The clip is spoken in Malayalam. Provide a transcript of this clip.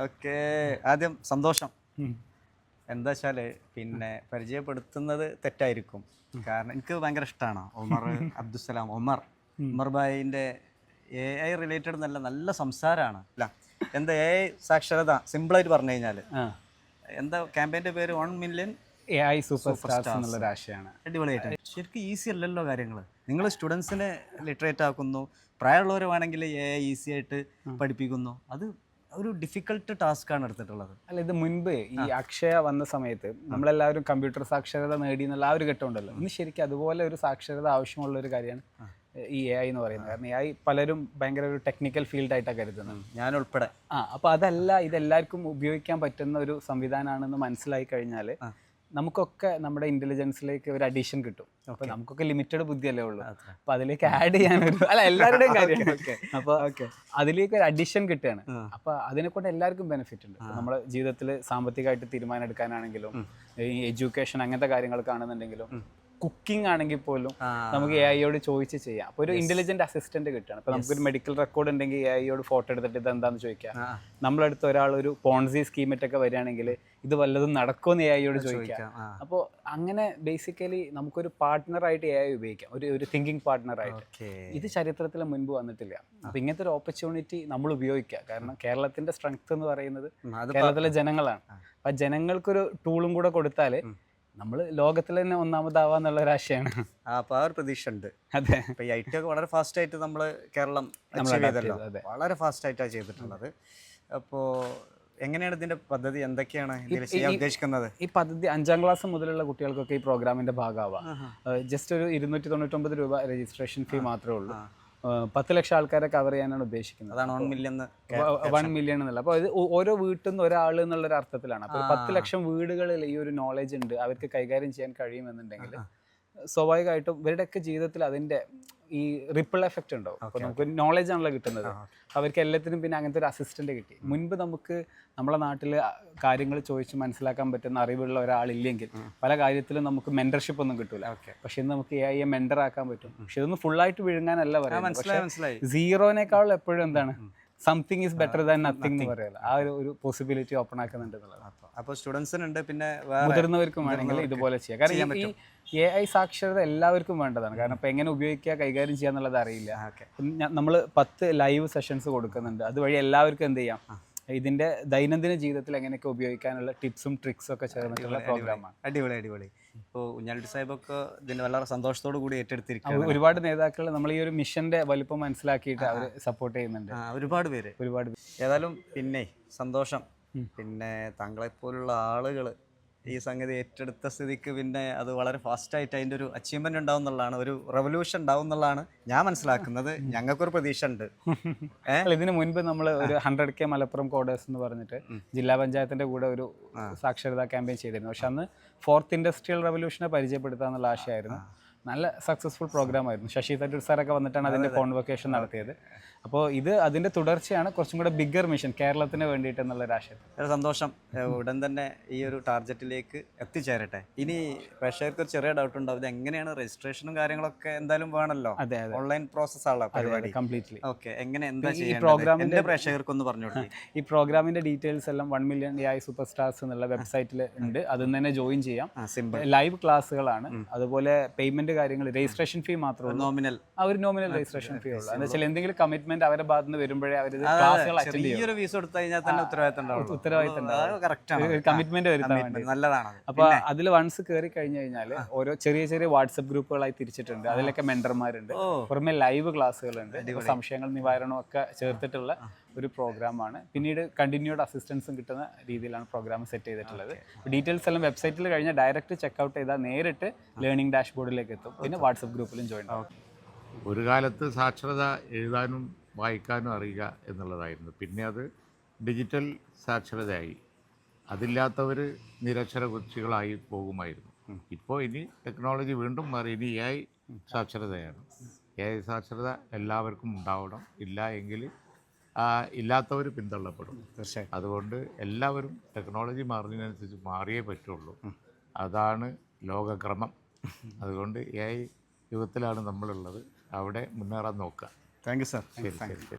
ഓക്കെ, ആദ്യം സന്തോഷം. എന്താ വെച്ചാൽ പിന്നെ പരിചയപ്പെടുത്തുന്നത് തെറ്റായിരിക്കും. കാരണം എനിക്ക് ഭയങ്കര ഇഷ്ടമാണ് ഒമർ അബ്ദുസലാം. ഒമർ ഭായിൻ്റെ AI റിലേറ്റഡ് നല്ല നല്ല സംസാരമാണ്. അല്ല എന്താ AI സാക്ഷരത സിമ്പിളായിട്ട് പറഞ്ഞു കഴിഞ്ഞാൽ എന്താ ക്യാമ്പയിൻ്റെ പേര് 1 മില്യൺ AI സൂപ്പർ സ്റ്റാർസ് എന്നുള്ളൊരു ആശയമാണ്. അടിപൊളിയായിട്ട് ശരിക്കും ഈസി അല്ലല്ലോ കാര്യങ്ങൾ. നിങ്ങൾ സ്റ്റുഡൻസിനെ ലിറ്ററേറ്റ് ആക്കുന്നു, പ്രായമുള്ളവർ വേണമെങ്കിൽ AI ഈസി ആയിട്ട് പഠിപ്പിക്കുന്നു. അത് ഒരു ഡിഫിക്കൽട്ട് ടാസ്ക്കാണ് എടുത്തിട്ടുള്ളത്. അല്ല, ഇത് മുൻപ് ഈ അക്ഷയ വന്ന സമയത്ത് നമ്മളെല്ലാവരും കമ്പ്യൂട്ടർ സാക്ഷരത നേടി എന്നുള്ള ആ ഒരു ഘട്ടം ഉണ്ടല്ലോ. ഇന്ന് ശരിക്കും അതുപോലെ ഒരു സാക്ഷരത ആവശ്യമുള്ള ഒരു കാര്യമാണ് ഈ AI എന്ന് പറയുന്നത്. കാരണം AI പലരും ഭയങ്കര ഒരു ടെക്നിക്കൽ ഫീൽഡായിട്ടാണ് കരുതുന്നത്, ഞാൻ ഉൾപ്പെടെ. അപ്പോൾ അതല്ല, ഇതെല്ലാവർക്കും ഉപയോഗിക്കാൻ പറ്റുന്ന ഒരു സംവിധാനമാണെന്ന് മനസ്സിലായി കഴിഞ്ഞാൽ നമുക്കൊക്കെ നമ്മുടെ ഇൻ്റലിജൻസിലേക്ക് ഒരു അഡീഷൻ കിട്ടും. അപ്പോൾ നമുക്കൊക്കെ ലിമിറ്റഡ് ബുദ്ധിയല്ലേ ഉള്ളൂ. അപ്പോൾ അതിലേക്ക് ആഡ് ചെയ്യാനൊരു എല്ലാവരുടെയും കാര്യം. അപ്പോൾ അതിലേക്ക് ഒരു അഡീഷൻ കിട്ടുകയാണ്. അപ്പോൾ അതിനെക്കൊണ്ട് എല്ലാവർക്കും ബെനിഫിറ്റ് ഉണ്ട്. നമ്മുടെ ജീവിതത്തിൽ സാമ്പത്തികമായിട്ട് തീരുമാനം എടുക്കാനാണെങ്കിലും ഈ എഡ്യൂക്കേഷൻ അങ്ങനത്തെ കാര്യങ്ങൾക്കാണെന്നുണ്ടെങ്കിലും കുക്കിംഗ് ആണെങ്കിൽ പോലും നമുക്ക് AI ചോദിച്ച് ചെയ്യാം. അപ്പോൾ ഒരു ഇന്റലിജന്റ് അസിസ്റ്റന്റ് കിട്ടുകയാണ്. ഇപ്പോൾ നമുക്കൊരു മെഡിക്കൽ റെക്കോർഡ് ഉണ്ടെങ്കിൽ AI ഫോട്ടോ എടുത്തിട്ട് ഇത് എന്താണെന്ന് ചോദിക്കാം. നമ്മളടുത്ത് ഒരാൾ ഒരു പോൺസി സ്കീമറ്റൊക്കെ വരികയാണെങ്കിൽ ഇത് വല്ലതും നടക്കുമെന്ന് AI ചോദിക്കാം. അപ്പോൾ അങ്ങനെ ബേസിക്കലി നമുക്കൊരു പാർട്ട്ണറായിട്ട് AI ഉപയോഗിക്കാം, ഒരു തിങ്കിങ് പാർട്ട്ണറായിട്ട്. ഇത് ചരിത്രത്തിൽ മുൻപ് വന്നിട്ടില്ല. അപ്പോൾ ഇങ്ങനത്തെ ഒരു ഓപ്പർച്യൂണിറ്റി നമ്മൾ ഉപയോഗിക്കുക. കാരണം കേരളത്തിന്റെ സ്ട്രെങ്ത് എന്ന് പറയുന്നത് കേരളത്തിലെ ജനങ്ങളാണ്. അപ്പം ജനങ്ങൾക്കൊരു ടൂളും കൂടെ കൊടുത്താൽ നമ്മൾ ലോകത്തിൽ തന്നെ ഒന്നാമതാവാന്നുള്ള ഒരു ആശയമാണ്. അപ്പോൾ ആ ഒരു പ്രതീക്ഷ ഉണ്ട്. അതെ, ഇപ്പോൾ ഈ IT ഒക്കെ വളരെ ഫാസ്റ്റായിട്ട് നമ്മൾ കേരളം വളരെ ഫാസ്റ്റായിട്ടാണ് ചെയ്തിട്ടുള്ളത്. അപ്പോൾ എങ്ങനെയാണ് ഇതിൻ്റെ പദ്ധതി, എന്തൊക്കെയാണ് ഇതിൽ ചെയ്യാൻ ഉദ്ദേശിക്കുന്നത്? ഈ പദ്ധതി 5ാം ക്ലാസ് മുതലുള്ള കുട്ടികൾക്കൊക്കെ ഈ പ്രോഗ്രാമിൻ്റെ ഭാഗമാവാം. ജസ്റ്റ് ഒരു 299 രൂപ രജിസ്ട്രേഷൻ ഫീ മാത്രമേ ഉള്ളൂ. 10 ലക്ഷം ആൾക്കാരെ കവർ ചെയ്യാനാണ് ഉദ്ദേശിക്കുന്നത്. അതാണ് 1 മില്യൺ എന്നുള്ള. അപ്പോൾ അത് ഓരോ വീട്ടിൽ നിന്ന് ഒരാൾ എന്നുള്ളൊരു അർത്ഥത്തിലാണ്. അപ്പോൾ 10 ലക്ഷം വീടുകളിൽ ഈ ഒരു നോളജ് ഉണ്ട്, അവർക്ക് കൈകാര്യം ചെയ്യാൻ കഴിയുമെന്നുണ്ടെങ്കിൽ സ്വാഭാവികമായിട്ടും ഇവരുടെയൊക്കെ ജീവിതത്തിൽ അതിൻ്റെ ഈ റിപ്പിൾ എഫക്റ്റ് ഉണ്ടാവും. അപ്പോൾ നമുക്ക് നോളജ് ആണല്ലോ കിട്ടുന്നത്. അവർക്ക് എല്ലാത്തിനും പിന്നെ അങ്ങനത്തെ ഒരു അസിസ്റ്റന്റ് കിട്ടി. മുൻപ് നമുക്ക് നമ്മളെ നാട്ടിൽ കാര്യങ്ങൾ ചോദിച്ച് മനസ്സിലാക്കാൻ പറ്റുന്ന അറിവുള്ള ഒരാളില്ലെങ്കിൽ പല കാര്യത്തിലും നമുക്ക് മെന്റർഷിപ്പ് ഒന്നും കിട്ടൂല. പക്ഷെ ഇന്ന് നമുക്ക് AI മെന്റർ ആക്കാൻ പറ്റും. പക്ഷെ ഇതൊന്നും ഫുള്ളായിട്ട് വിഴുങ്ങാനല്ല പറയുന്നത്. സീറോനേക്കാൾ എപ്പോഴും എന്താണ് something is better than nothing എന്ന് പറയാലോ. ആ ഒരു പോസിബിലിറ്റി ഓപ്പൺ ആക്കുന്നുണ്ട് എന്നുള്ളത്. അപ്പോൾ സ്റ്റുഡൻസിനുണ്ട്, പിന്നെ മുതിർന്നവർക്കും വേണമെങ്കിൽ ഇതുപോലെ ചെയ്യാം. കാരണം ഈ AI സാക്ഷരത എല്ലാവർക്കും വേണ്ടതാണ്. കാരണം ഇപ്പോൾ എങ്ങനെ ഉപയോഗിക്കുക, കൈകാര്യം ചെയ്യുക എന്നുള്ളത് അറിയില്ല. നമ്മൾ 10 ലൈവ് സെഷൻസ് കൊടുക്കുന്നുണ്ട്. അതുവഴി എല്ലാവർക്കും എന്ത് ചെയ്യാം, ഇതിൻ്റെ ദൈനംദിന ജീവിതത്തിൽ എങ്ങനെയൊക്കെ ഉപയോഗിക്കാനുള്ള ടിപ്സും ട്രിക്സും ഒക്കെ ചേർന്നിട്ടുള്ള പ്രോഗ്രാമാണ്. അടിപൊളി. ഇപ്പോൾ ഉഞ്ഞാലി സാഹിബൊക്കെ ഇതിന് വളരെ സന്തോഷത്തോടു കൂടി ഏറ്റെടുത്തിരിക്കുകയാണ്. ഒരുപാട് നേതാക്കൾ നമ്മൾ ഈ ഒരു മിഷന്റെ വലിപ്പം മനസ്സിലാക്കിയിട്ട് അവർ സപ്പോർട്ട് ചെയ്യുന്നുണ്ട്. ഒരുപാട് പേര്. ഏതായാലും പിന്നെ സന്തോഷം. പിന്നെ താങ്കളെപ്പോലുള്ള ആളുകൾ ഈ സംഗതി ഏറ്റെടുത്ത സ്ഥിതിക്ക് പിന്നെ അത് വളരെ ഫാസ്റ്റായിട്ട് അതിൻ്റെ ഒരു അച്ചീവ്മെന്റ് ഉണ്ടാവും എന്നുള്ളതാണ്, ഒരു റെവല്യൂഷൻ ഉണ്ടാവും എന്നുള്ളതാണ് ഞാൻ മനസ്സിലാക്കുന്നത്. ഞങ്ങൾക്കൊരു പ്രതീക്ഷ ഉണ്ട്. ഇതിനു മുൻപ് നമ്മൾ ഒരു 100K മലപ്പുറം കോഡേഴ്സ് എന്ന് പറഞ്ഞിട്ട് ജില്ലാ പഞ്ചായത്തിന്റെ കൂടെ ഒരു സാക്ഷരതാ ക്യാമ്പയിൻ ചെയ്തിരുന്നു. പക്ഷെ അന്ന് 4th ഇൻഡസ്ട്രിയൽ റെവല്യൂഷനെ പരിചയപ്പെടുത്തുക എന്നുള്ള ആശയമായിരുന്നു. നല്ല സക്സസ്ഫുൾ പ്രോഗ്രാം ആയിരുന്നു. ശശി തരൂർ സാറൊക്കെ വന്നിട്ടാണ് അതിൻ്റെ കോൺവൊക്കേഷൻ നടത്തിയത്. അപ്പോൾ ഇത് അതിൻ്റെ തുടർച്ചയാണ്, കുറച്ചും കൂടെ ബിഗ്ഗർ മിഷൻ കേരളത്തിന് വേണ്ടിയിട്ട് എന്നുള്ളൊരു ആശയം. സന്തോഷം. ഉടൻ തന്നെ ഈ ഒരു ടാർഗറ്റിലേക്ക് എത്തിച്ചേരട്ടെ. ഇനി പ്രേക്ഷകർക്ക് ഒരു ചെറിയ ഡൗട്ട് ഉണ്ടാവും, ഇത് എങ്ങനെയാണ് രജിസ്ട്രേഷനും കാര്യങ്ങളൊക്കെ എന്തായാലും വേണമല്ലോ. അതെ, ഓൺലൈൻ പ്രോസസ് ആണല്ലോ പരിപാടി കംപ്ലീറ്റ്ലി. ഓക്കെ, എന്താ ഈ പ്രോഗ്രാമിന്റെ പ്രേക്ഷകർക്കൊന്ന് പറഞ്ഞു കൊടുക്കും. ഈ പ്രോഗ്രാമിന്റെ ഡീറ്റെയിൽസ് എല്ലാം 1 മില്യൺ AI സൂപ്പർ സ്റ്റാർസ് എന്നുള്ള വെബ്സൈറ്റിൽ ഉണ്ട്. അതിൽ തന്നെ ജോയിൻ ചെയ്യാം. ലൈവ് ക്ലാസ്സുകളാണ്. അതുപോലെ പേയ്മെന്റ് കാര്യങ്ങൾ, രജിസ്ട്രേഷൻ ഫീ മാത്രമേ ഉള്ളൂ. നോമിനൽ രജിസ്ട്രേഷൻ ഫീ ഉള്ളൂ. എന്ന് വെച്ചാൽ എന്തെങ്കിലും കമ്മിറ്റ്മെന്റ് അവരുടെ ഭാഗത്ത് നിന്ന് വരുമ്പോഴേ അവർ ക്ലാസ്സുകൾ അറ്റൻഡ് ചെയ്യും. ഉത്തരവാദിത്തം കമ്മിറ്റ്മെന്റ് വരുത്താൻ വേണ്ടി നല്ലതാണ്. അപ്പൊ അതിൽ വൺസ് കയറി കഴിഞ്ഞു കഴിഞ്ഞാൽ ഓരോ ചെറിയ വാട്സപ്പ് ഗ്രൂപ്പുകളായി തിരിച്ചിട്ടുണ്ട്. അതിലൊക്കെ മെന്റർമാരുണ്ട്. പുറമെ ലൈവ് ക്ലാസ്സുകളുണ്ട്. സംശയങ്ങൾ നിവാരണം ഒക്കെ ചേർത്തിട്ടുള്ള ഒരു പ്രോഗ്രാമാണ്. പിന്നീട് കണ്ടിന്യൂഡ് അസിസ്റ്റൻസും കിട്ടുന്ന രീതിയിലാണ് പ്രോഗ്രാം സെറ്റ് ചെയ്തിട്ടുള്ളത്. ഡീറ്റെയിൽസ് എല്ലാം വെബ്സൈറ്റിൽ കഴിഞ്ഞാൽ ഡയറക്റ്റ് ചെക്കൗട്ട് ചെയ്താൽ നേരിട്ട് ലേണിംഗ് ഡാഷ്ബോർഡിലേക്ക് എത്തും. പിന്നെ വാട്സപ്പ് ഗ്രൂപ്പിലും ജോയിൻ ആവും. ഒരു കാലത്ത് സാക്ഷരത എഴുതാനും വായിക്കാനും അറിയുക എന്നുള്ളതായിരുന്നു. പിന്നെ അത് ഡിജിറ്റൽ സാക്ഷരതയായി. അതില്ലാത്തവർ നിരക്ഷര കുച്ചികളായി പോകുമായിരുന്നു. ഇപ്പോൾ ഇനി ടെക്നോളജി വീണ്ടും മാറി. ഇനി AI സാക്ഷരതയാണ്. AI സാക്ഷരത എല്ലാവർക്കും ഉണ്ടാവണം. ഇല്ല എങ്കിൽ ഇല്ലാത്തവർ പിന്തള്ളപ്പെടും. തീർച്ചയായും. അതുകൊണ്ട് എല്ലാവരും ടെക്നോളജി മാറുന്നതിനനുസരിച്ച് മാറിയേ പറ്റുള്ളൂ. അതാണ് ലോകക്രമം. അതുകൊണ്ട് AI യുഗത്തിലാണ് നമ്മളുള്ളത്. അവിടെ മുന്നേറാൻ നോക്കുക. Thank you sir. ശരി.